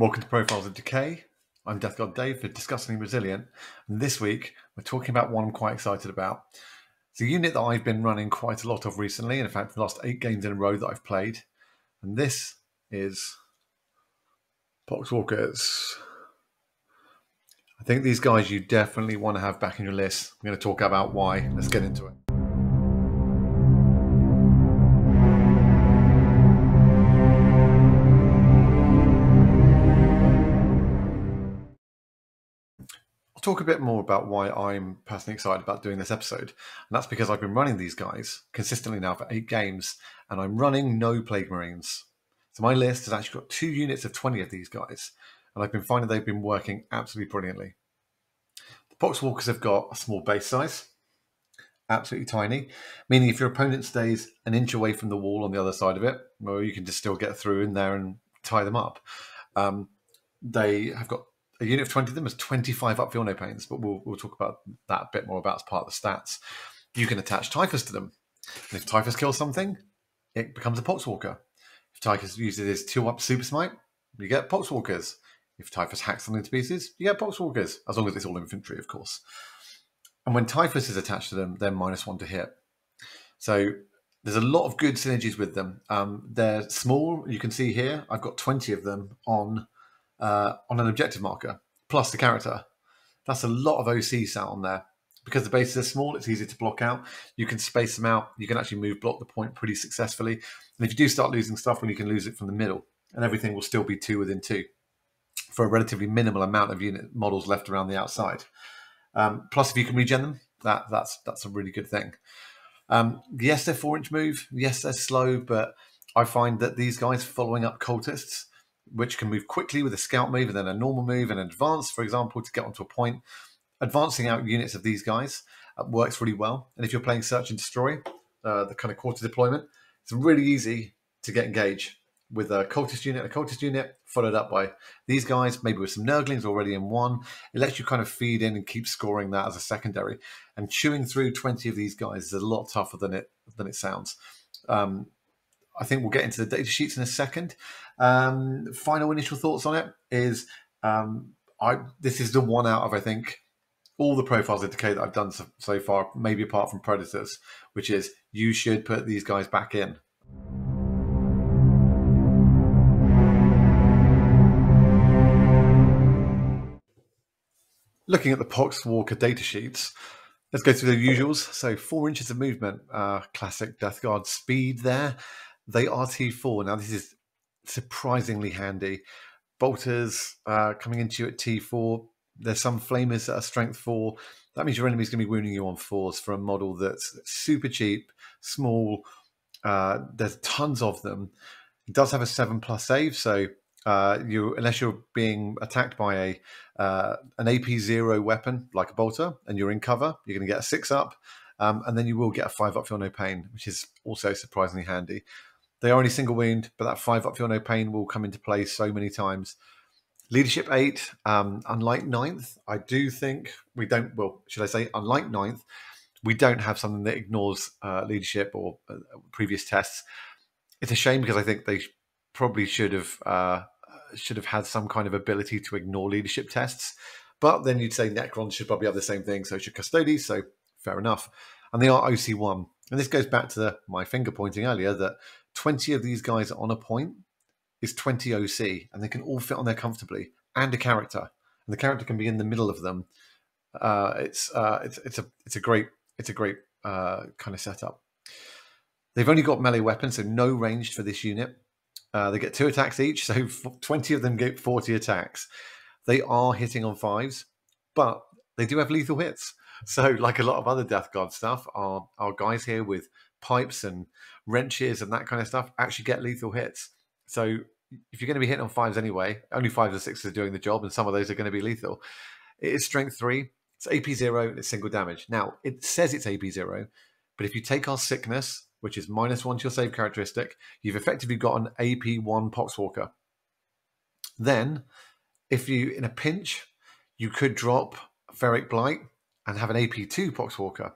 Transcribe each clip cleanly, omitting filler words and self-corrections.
Welcome to Profiles of Decay. I'm Death God Dave for Disgustingly Resilient, and this week we're talking about one I'm quite excited about. It's a unit that I've been running quite a lot of recently, and in fact, for the last 8 games in a row that I've played, and this is Poxwalkers. I think these guys you definitely want to have back in your list. I'm going to talk about why. Let's get into it. Talk a bit more about why I'm personally excited about doing this episode, and that's because I've been running these guys consistently now for 8 games, and I'm running no Plague Marines. So my list has actually got 2 units of 20 of these guys, and I've been finding they've been working absolutely brilliantly. The Poxwalkers have got a small base size, absolutely tiny, meaning if your opponent stays an inch away from the wall on the other side of it, well, you can just still get through in there and tie them up. They have got a unit of 20 of them has 25 upfield no pains, but we'll talk about that a bit more about as part of the stats. You can attach Typhus to them. And if Typhus kills something, it becomes a Poxwalker. If Typhus uses his 2-up Super Smite, you get Poxwalkers. If Typhus hacks something to pieces, you get Poxwalkers, as long as it's all infantry, of course. And when Typhus is attached to them, they're -1 to hit. So there's a lot of good synergies with them. They're small. You can see here, I've got 20 of them on an objective marker, plus the character. That's a lot of OC sat on there. Because the bases are small, it's easy to block out. You can space them out. You can actually block the point pretty successfully. And if you do start losing stuff, well, you can lose it from the middle. And everything will still be 2 within 2 for a relatively minimal amount of unit models left around the outside. Plus, if you can regen them, that's a really good thing. Yes, they're 4-inch move. Yes, they're slow, but I find that these guys following up cultists, which can move quickly with a scout move and then a normal move and an advance, for example, to get onto a point. Advancing out units of these guys works really well. And if you're playing Search and Destroy, the kind of quarter deployment, it's really easy to get engaged with a cultist unit, followed up by these guys, maybe with some Nurglings already in one. It lets you kind of feed in and keep scoring that as a secondary. And chewing through 20 of these guys is a lot tougher than it sounds. I think we'll get into the data sheets in a second. Final initial thoughts on it is this is the one out of, I think, all the Profiles of Decay that I've done so far, maybe apart from Predators, which is you should put these guys back in. Looking at the Poxwalker data sheets, let's go through the usuals. So 4 inches of movement, classic Death Guard speed there. They are T4. Now, this is surprisingly handy. Bolters coming into you at T4. There's some flamers that are strength 4. That means your enemy's going to be wounding you on 4s for a model that's super cheap, small. There's tons of them. It does have a 7+ save, so unless you're being attacked by an AP0 weapon like a bolter and you're in cover, you're going to get a 6-up, and then you will get a 5-up feel no pain, which is also surprisingly handy. They are only single wound, but that 5-up feel no pain will come into play so many times. Leadership 8, unlike 9th, I do think we don't, well, should I say, unlike 9th, we don't have something that ignores leadership or previous tests. It's a shame because I think they probably should have had some kind of ability to ignore leadership tests. But then you'd say Necrons should probably have the same thing, so should Custodes, so fair enough. And they are OC1. And this goes back to my finger pointing earlier that 20 of these guys on a point is 20 OC, and they can all fit on there comfortably, and a character. And the character can be in the middle of them. It's a great kind of setup. They've only got melee weapons, so no ranged for this unit. They get 2 attacks each, so 20 of them get 40 attacks. They are hitting on 5s, but they do have lethal hits. So, like a lot of other Death Guard stuff, our guys here with pipes and wrenches and that kind of stuff actually get lethal hits. So, if you're going to be hitting on 5s anyway, only 5s or 6s are doing the job, and some of those are going to be lethal. It is strength 3. It's AP0, and it's single damage. Now, it says it's AP0, but if you take our sickness, which is -1 to your save characteristic, you've effectively got an AP1 Poxwalker. Then, if you, in a pinch, you could drop Ferric Blight and have an AP2 Poxwalker.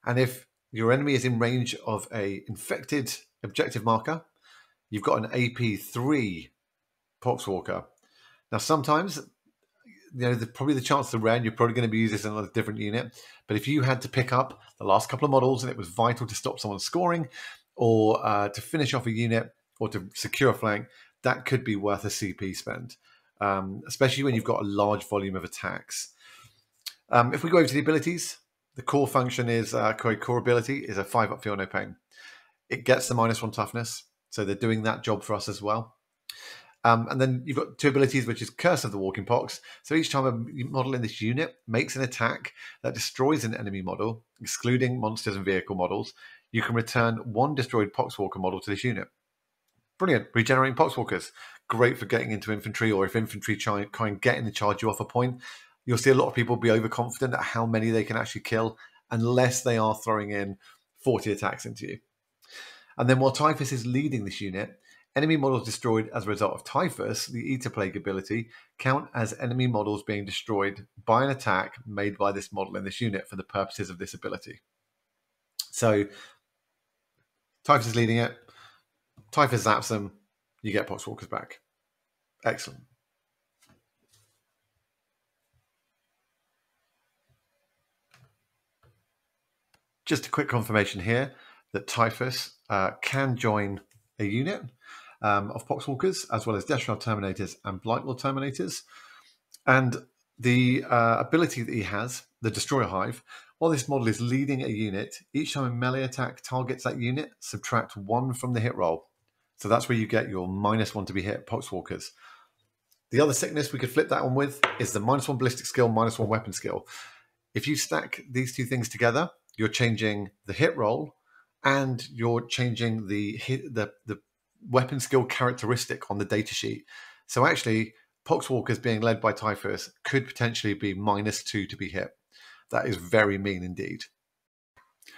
And if your enemy is in range of a infected objective marker, you've got an AP3 Poxwalker. Now, sometimes, probably the chances are rare, and you're probably going to be using this in a different unit. But if you had to pick up the last couple of models and it was vital to stop someone scoring, or to finish off a unit, or to secure a flank, that could be worth a CP spend, especially when you've got a large volume of attacks. If we go over to the abilities, the core function is core ability is a 5-up feel no pain. It gets the -1 toughness, so they're doing that job for us as well. And then you've got 2 abilities, which is Curse of the Walking Pox. So each time a model in this unit makes an attack that destroys an enemy model, excluding monsters and vehicle models, you can return 1 destroyed Poxwalker model to this unit. Brilliant. Regenerating Poxwalkers. Great for getting into infantry, or if infantry try and get in the charge you off a point. You'll see a lot of people be overconfident at how many they can actually kill, unless they are throwing in 40 attacks into you. And then while Typhus is leading this unit, enemy models destroyed as a result of Typhus, the Eater Plague ability, count as enemy models being destroyed by an attack made by this model in this unit for the purposes of this ability. So Typhus is leading it. Typhus zaps them. You get Poxwalkers back. Excellent. Just a quick confirmation here that Typhus can join a unit of Poxwalkers, as well as Deathshroud Terminators and Blightwall Terminators. And the ability that he has, the Destroyer Hive, while this model is leading a unit, each time a melee attack targets that unit, subtract 1 from the hit roll. So that's where you get your -1 to be hit Poxwalkers. The other sickness we could flip that on with is the -1 ballistic skill, -1 weapon skill. If you stack these 2 things together, you're changing the hit roll and you're changing the weapon skill characteristic on the datasheet. So actually, Poxwalkers being led by Typhus could potentially be -2 to be hit. That is very mean indeed.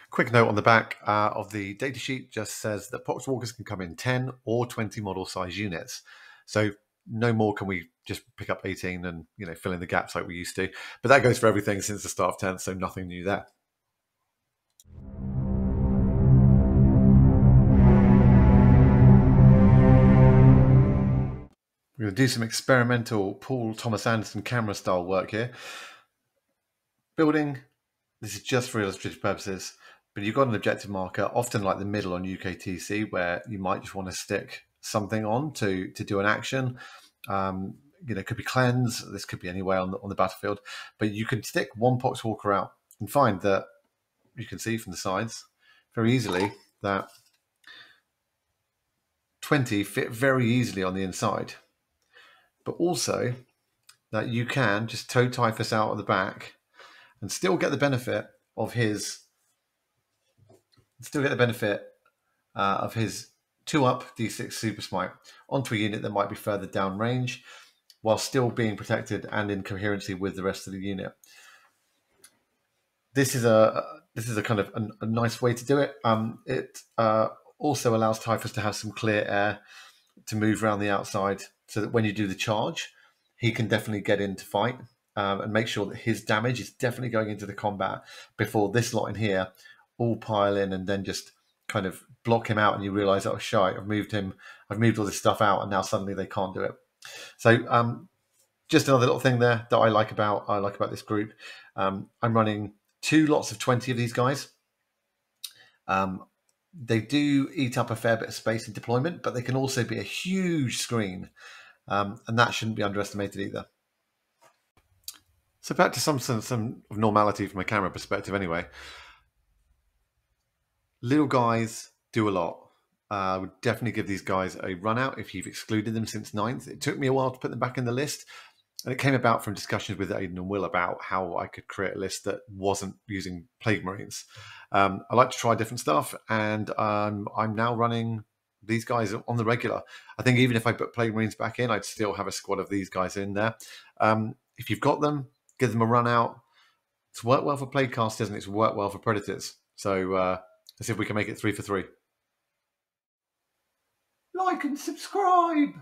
Quick note on the back of the datasheet just says that Poxwalkers can come in 10 or 20 model size units. So no more can we just pick up 18 and fill in the gaps like we used to. But that goes for everything since the start of 10th, so nothing new there. We're going to do some experimental Paul Thomas Anderson camera style work here. Building, this is just for illustrative purposes, but you've got an objective marker, often like the middle on UKTC, where you might just want to stick something on to do an action. It could be cleanse, this could be anywhere on the battlefield, but you can stick 1 Poxwalker out and find that you can see from the sides very easily that 20 fit very easily on the inside. But also that you can just tow Typhus out of the back and still get the benefit of his 2-up D6 Super Smite onto a unit that might be further down range, while still being protected and in coherency with the rest of the unit. This is a kind of a nice way to do it. It also allows Typhus to have some clear air to move around the outside, so that when you do the charge, he can definitely get in to fight and make sure that his damage is definitely going into the combat before this lot in here all pile in and then just kind of block him out, and you realize, oh shite, I've moved all this stuff out, and now suddenly they can't do it. So just another little thing there that I like about this group. I'm running 2 lots of 20 of these guys. They do eat up a fair bit of space in deployment, but they can also be a huge screen, and that shouldn't be underestimated either. So back to some normality from a camera perspective anyway. Little guys do a lot. I would definitely give these guys a run out if you've excluded them since 9th. It took me a while to put them back in the list, and it came about from discussions with Aidan and Will about how I could create a list that wasn't using Plague Marines. I like to try different stuff, and I'm now running these guys on the regular. I think even if I put Plague Marines back in, I'd still have a squad of these guys in there. If you've got them, give them a run out. It's worked well for Plague Casters, and it's worked well for Predators. So let's see if we can make it 3 for 3. Like and subscribe!